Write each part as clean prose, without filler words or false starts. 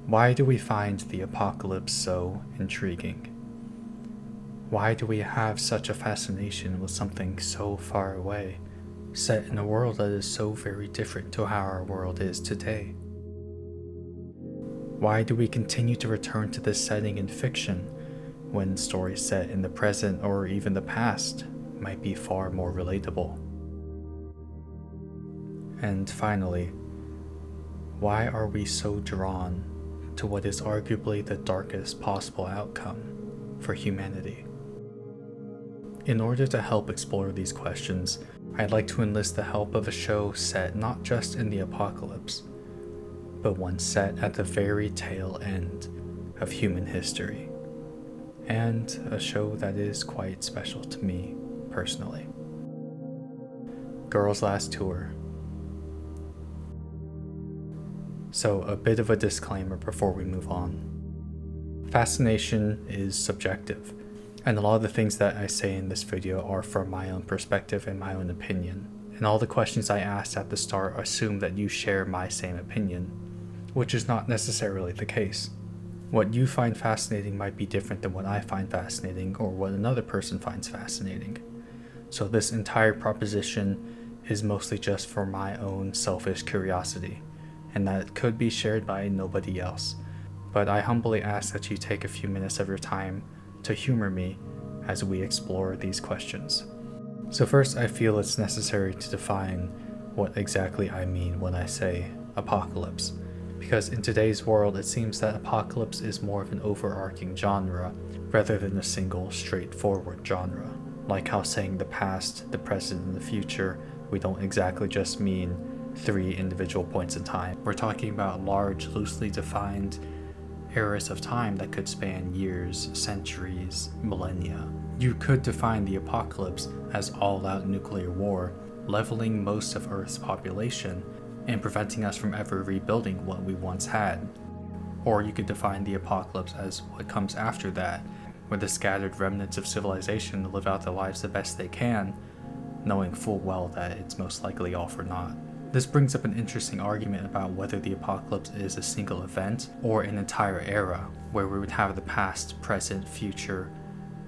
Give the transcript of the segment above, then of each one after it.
Why do we find the apocalypse so intriguing? Why do we have such a fascination with something so far away, set in a world that is so very different to how our world is today? Why do we continue to return to this setting in fiction when stories set in the present or even the past might be far more relatable? And finally, why are we so drawn to what is arguably the darkest possible outcome for humanity? In order to help explore these questions, I'd like to enlist the help of a show set not just in the apocalypse, but one set at the very tail end of human history, and a show that is quite special to me personally. Girls' Last Tour. So, a bit of a disclaimer before we move on. Fascination is subjective, and a lot of the things that I say in this video are from my own perspective and my own opinion, and all the questions I asked at the start assume that you share my same opinion, which is not necessarily the case. What you find fascinating might be different than what I find fascinating or what another person finds fascinating. So this entire proposition is mostly just for my own selfish curiosity, and that could be shared by nobody else. But I humbly ask that you take a few minutes of your time to humor me as we explore these questions. So first, I feel it's necessary to define what exactly I mean when I say apocalypse, because in today's world it seems that apocalypse is more of an overarching genre rather than a single straightforward genre. Like how saying the past, the present, and the future, we don't exactly just mean 3 individual points in time. We're talking about large, loosely defined eras of time that could span years, centuries, millennia. You could define the apocalypse as all-out nuclear war, leveling most of Earth's population and preventing us from ever rebuilding what we once had. Or you could define the apocalypse as what comes after that, where the scattered remnants of civilization live out their lives the best they can, knowing full well that it's most likely all for naught. This brings up an interesting argument about whether the apocalypse is a single event or an entire era, where we would have the past, present, future,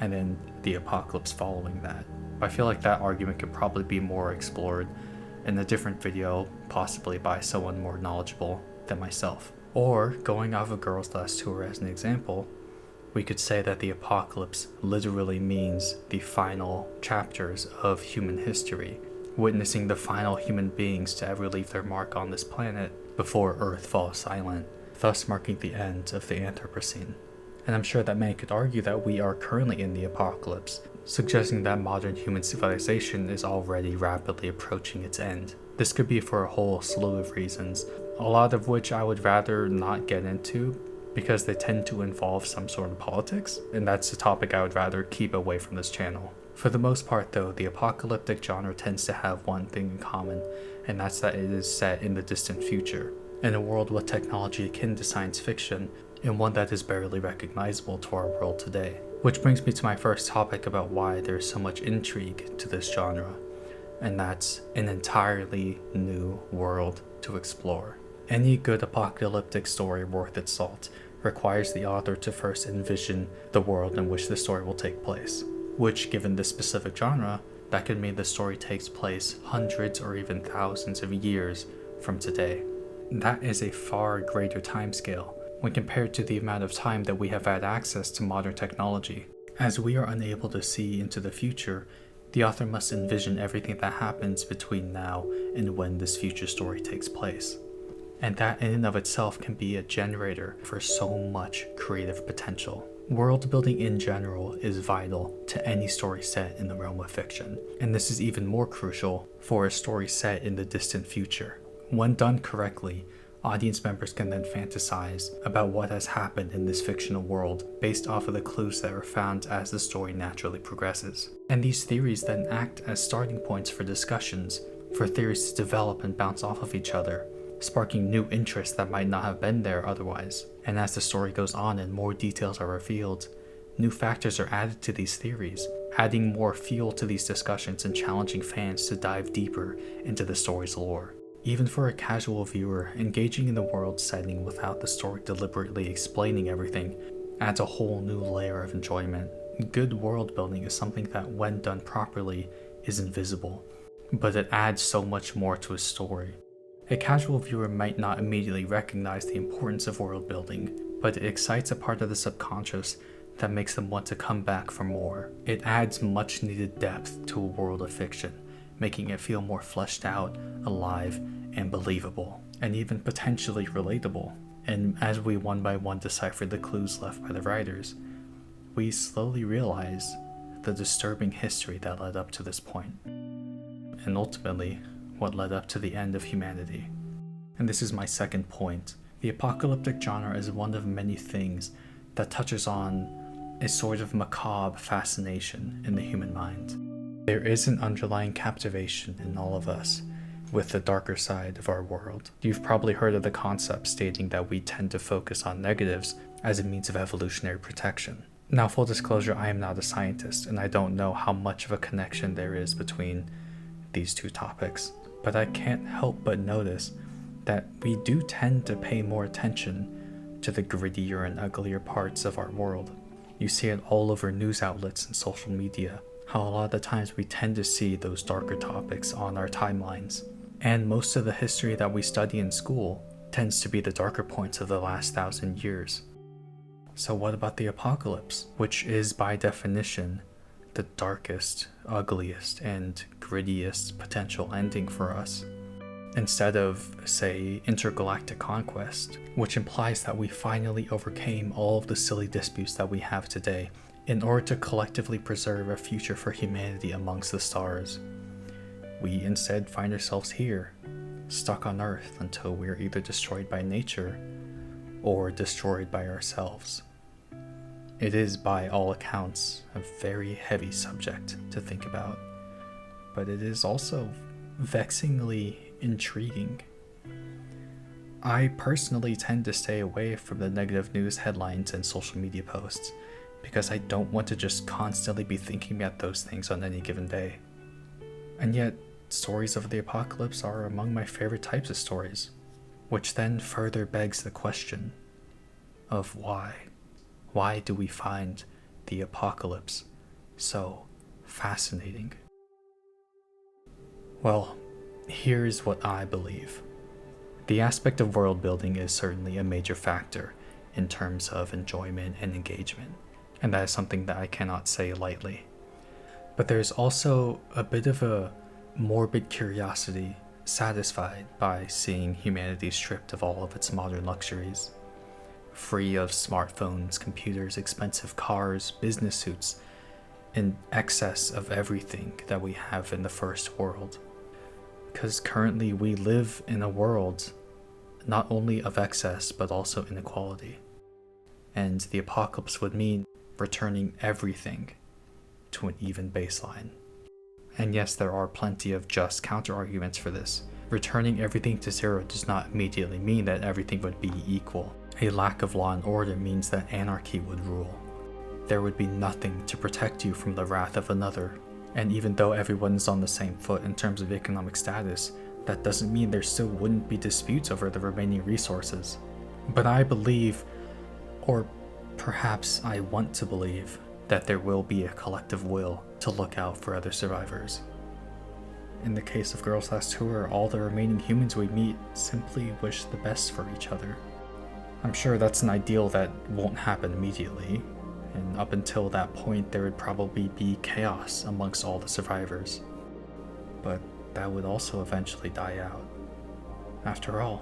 and then the apocalypse following that. I feel like that argument could probably be more explored in a different video, possibly by someone more knowledgeable than myself. Or, going off of Girls' Last Tour as an example, we could say that the apocalypse literally means the final chapters of human history, witnessing the final human beings to ever leave their mark on this planet before Earth falls silent, thus marking the end of the Anthropocene. And I'm sure that many could argue that we are currently in the apocalypse, suggesting that modern human civilization is already rapidly approaching its end. This could be for a whole slew of reasons, a lot of which I would rather not get into because they tend to involve some sort of politics, and that's a topic I would rather keep away from this channel. For the most part though, the apocalyptic genre tends to have one thing in common, and that's that it is set in the distant future, in a world with technology akin to science fiction, and one that is barely recognizable to our world today. Which brings me to my first topic about why there's so much intrigue to this genre, and that's an entirely new world to explore. Any good apocalyptic story worth its salt requires the author to first envision the world in which the story will take place, which, given this specific genre, that could mean the story takes place hundreds or even thousands of years from today. That is a far greater timescale when compared to the amount of time that we have had access to modern technology. As we are unable to see into the future, the author must envision everything that happens between now and when this future story takes place. And that in and of itself can be a generator for so much creative potential. World building in general is vital to any story set in the realm of fiction, and this is even more crucial for a story set in the distant future. When done correctly, audience members can then fantasize about what has happened in this fictional world based off of the clues that are found as the story naturally progresses. And these theories then act as starting points for discussions, for theories to develop and bounce off of each other, sparking new interests that might not have been there otherwise. And as the story goes on and more details are revealed, new factors are added to these theories, adding more fuel to these discussions and challenging fans to dive deeper into the story's lore. Even for a casual viewer, engaging in the world setting without the story deliberately explaining everything adds a whole new layer of enjoyment. Good world building is something that, when done properly, is invisible, but it adds so much more to a story. A casual viewer might not immediately recognize the importance of world building, but it excites a part of the subconscious that makes them want to come back for more. It adds much needed depth to a world of fiction, making it feel more fleshed out, alive, and believable, and even potentially relatable. And as we one by one decipher the clues left by the writers, we slowly realize the disturbing history that led up to this point, and ultimately what led up to the end of humanity. And this is my second point. The apocalyptic genre is one of many things that touches on a sort of macabre fascination in the human mind. There is an underlying captivation in all of us with the darker side of our world. You've probably heard of the concept stating that we tend to focus on negatives as a means of evolutionary protection. Now, full disclosure, I am not a scientist, and I don't know how much of a connection there is between these two topics, but I can't help but notice that we do tend to pay more attention to the grittier and uglier parts of our world. You see it all over news outlets and social media, how a lot of the times we tend to see those darker topics on our timelines. And most of the history that we study in school tends to be the darker points of the last 1,000 years. So what about the apocalypse, which is by definition the darkest, ugliest, and grittiest potential ending for us? Instead of, say, intergalactic conquest, which implies that we finally overcame all of the silly disputes that we have today in order to collectively preserve a future for humanity amongst the stars, we instead find ourselves here, stuck on Earth until we're either destroyed by nature or destroyed by ourselves. It is, by all accounts, a very heavy subject to think about, but it is also vexingly intriguing. I personally tend to stay away from the negative news headlines and social media posts because I don't want to just constantly be thinking about those things on any given day. And yet, stories of the apocalypse are among my favorite types of stories, which then further begs the question of why. Why do we find the apocalypse so fascinating? Well, here's what I believe. The aspect of world building is certainly a major factor in terms of enjoyment and engagement, and that is something that I cannot say lightly. But there's also a bit of a morbid curiosity satisfied by seeing humanity stripped of all of its modern luxuries, free of smartphones, computers, expensive cars, business suits, in excess of everything that we have in the first world. Because currently we live in a world not only of excess but also inequality. And the apocalypse would mean returning everything to an even baseline. And yes, there are plenty of just counter-arguments for this. Returning everything to zero does not immediately mean that everything would be equal. A lack of law and order means that anarchy would rule. There would be nothing to protect you from the wrath of another. And even though everyone's on the same foot in terms of economic status, that doesn't mean there still wouldn't be disputes over the remaining resources. But I believe, or perhaps I want to believe, that there will be a collective will to look out for other survivors. In the case of Girls Last Tour, all the remaining humans we meet simply wish the best for each other. I'm sure that's an ideal that won't happen immediately, and up until that point there would probably be chaos amongst all the survivors. But that would also eventually die out. After all,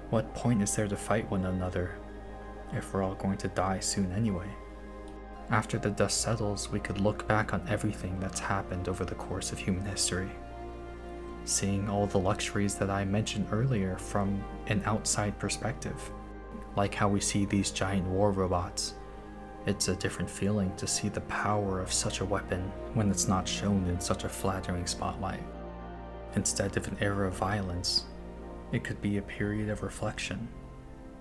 what point is there to fight one another if we're all going to die soon anyway? After the dust settles, we could look back on everything that's happened over the course of human history, seeing all the luxuries that I mentioned earlier from an outside perspective, like how we see these giant war robots. It's a different feeling to see the power of such a weapon when it's not shown in such a flattering spotlight. Instead of an era of violence, it could be a period of reflection,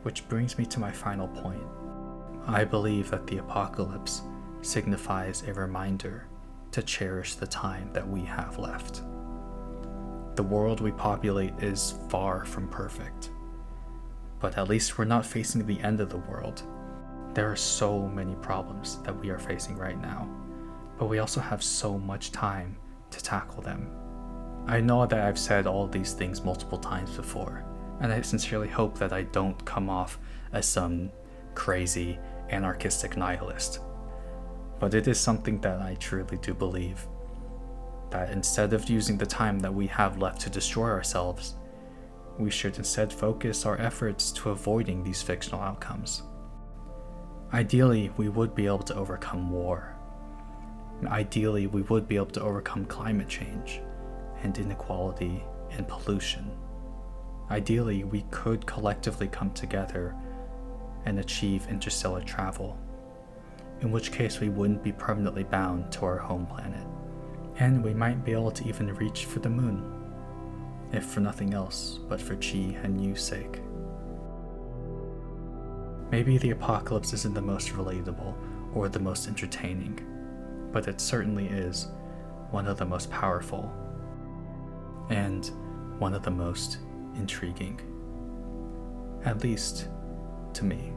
which brings me to my final point. I believe that the apocalypse signifies a reminder to cherish the time that we have left. The world we populate is far from perfect. But at least we're not facing the end of the world. There are so many problems that we are facing right now, but we also have so much time to tackle them. I know that I've said all these things multiple times before, and I sincerely hope that I don't come off as some crazy, anarchistic nihilist. But it is something that I truly do believe, that instead of using the time that we have left to destroy ourselves, we should instead focus our efforts to avoiding these fictional outcomes. Ideally, we would be able to overcome war. Ideally, we would be able to overcome climate change and inequality and pollution. Ideally, we could collectively come together and achieve interstellar travel, in which case we wouldn't be permanently bound to our home planet. And we might be able to even reach for the moon, if for nothing else but for Chi and Yu's sake. Maybe the apocalypse isn't the most relatable or the most entertaining, but it certainly is one of the most powerful and one of the most intriguing, at least to me.